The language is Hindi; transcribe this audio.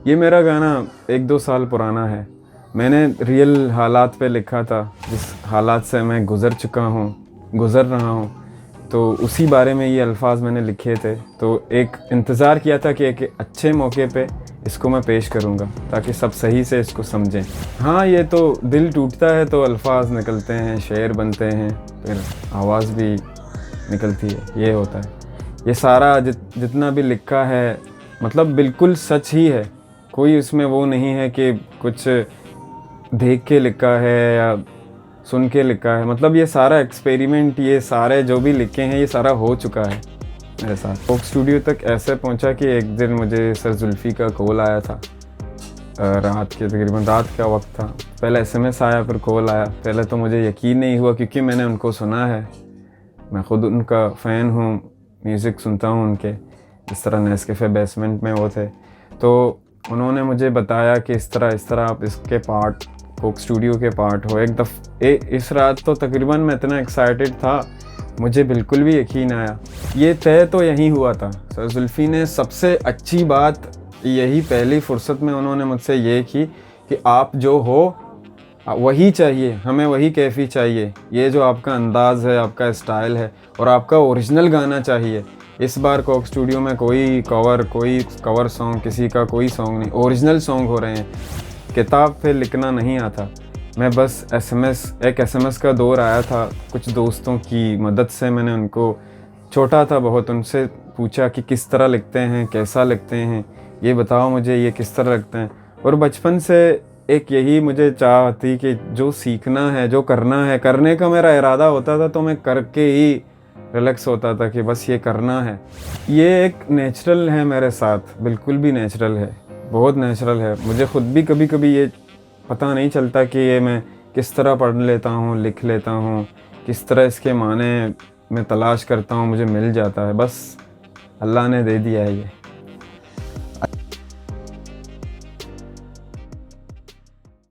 ये मेरा गाना 1-2 साल पुराना है। मैंने रियल हालात पे लिखा था, जिस हालात से मैं गुज़र रहा हूँ, तो उसी बारे में ये अल्फ़ाज़ मैंने लिखे थे। तो एक इंतज़ार किया था कि एक अच्छे मौके पे इसको मैं पेश करूँगा, ताकि सब सही से इसको समझें। हाँ, ये तो दिल टूटता है तो अल्फ़ाज़ निकलते हैं, शेर बनते हैं, फिर आवाज़ भी निकलती है, ये होता है। ये सारा जितना भी लिखा है, मतलब बिल्कुल सच ही है। कोई उसमें वो नहीं है कि कुछ देख के लिखा है या सुन के लिखा है। मतलब ये सारा एक्सपेरिमेंट, ये सारे जो भी लिखे हैं, ये सारा हो चुका है मेरे साथ। कोक स्टूडियो तक ऐसे पहुंचा कि एक दिन मुझे सर जुल्फ़ी का कॉल आया था। तकरीबन रात का वक्त था। पहले एसएमएस आया, फिर कॉल आया। पहले तो मुझे यकीन नहीं हुआ, क्योंकि मैंने उनको सुना है, मैं ख़ुद उनका फ़ैन हूँ, म्यूज़िक सुनता हूँ उनके। इस तरह नेस्कैफ़े बेसमेंट में वो थे, तो उन्होंने मुझे बताया कि इस तरह आप इसके पार्ट, कोक स्टूडियो के पार्ट हो। इस रात तो तकरीबन मैं इतना एक्साइटेड था, मुझे बिल्कुल भी यकीन आया। ये तय तो यहीं हुआ था। सर जुल्फ़ी ने सबसे अच्छी बात यही पहली फ़ुर्सत में उन्होंने मुझसे ये की कि आप जो हो वही चाहिए, हमें वही कैफ़ी चाहिए। ये जो आपका अंदाज़ है, आपका स्टाइल है, और आपका ओरिजिनल गाना चाहिए। इस बार कोक स्टूडियो में कोई कवर सॉन्ग, किसी का कोई सॉन्ग नहीं, ओरिजिनल सॉन्ग हो रहे हैं। किताब पे लिखना नहीं आता। मैं बस एक एसएमएस का दौर आया था। कुछ दोस्तों की मदद से मैंने उनको, छोटा था बहुत, उनसे पूछा कि किस तरह लिखते हैं, कैसा लिखते हैं, ये बताओ मुझे, ये किस तरह लिखते हैं। और बचपन से एक यही मुझे चाह थी कि जो सीखना है, जो करना है, करने का मेरा इरादा होता था, तो मैं करके ही रिलैक्स होता था कि बस ये करना है। ये एक नेचुरल है मेरे साथ, बिल्कुल भी नेचुरल है, बहुत नेचुरल है। मुझे ख़ुद भी कभी कभी ये पता नहीं चलता कि ये मैं किस तरह पढ़ लेता हूँ, लिख लेता हूँ, किस तरह इसके माने मैं तलाश करता हूँ, मुझे मिल जाता है। बस अल्लाह ने दे दिया है ये।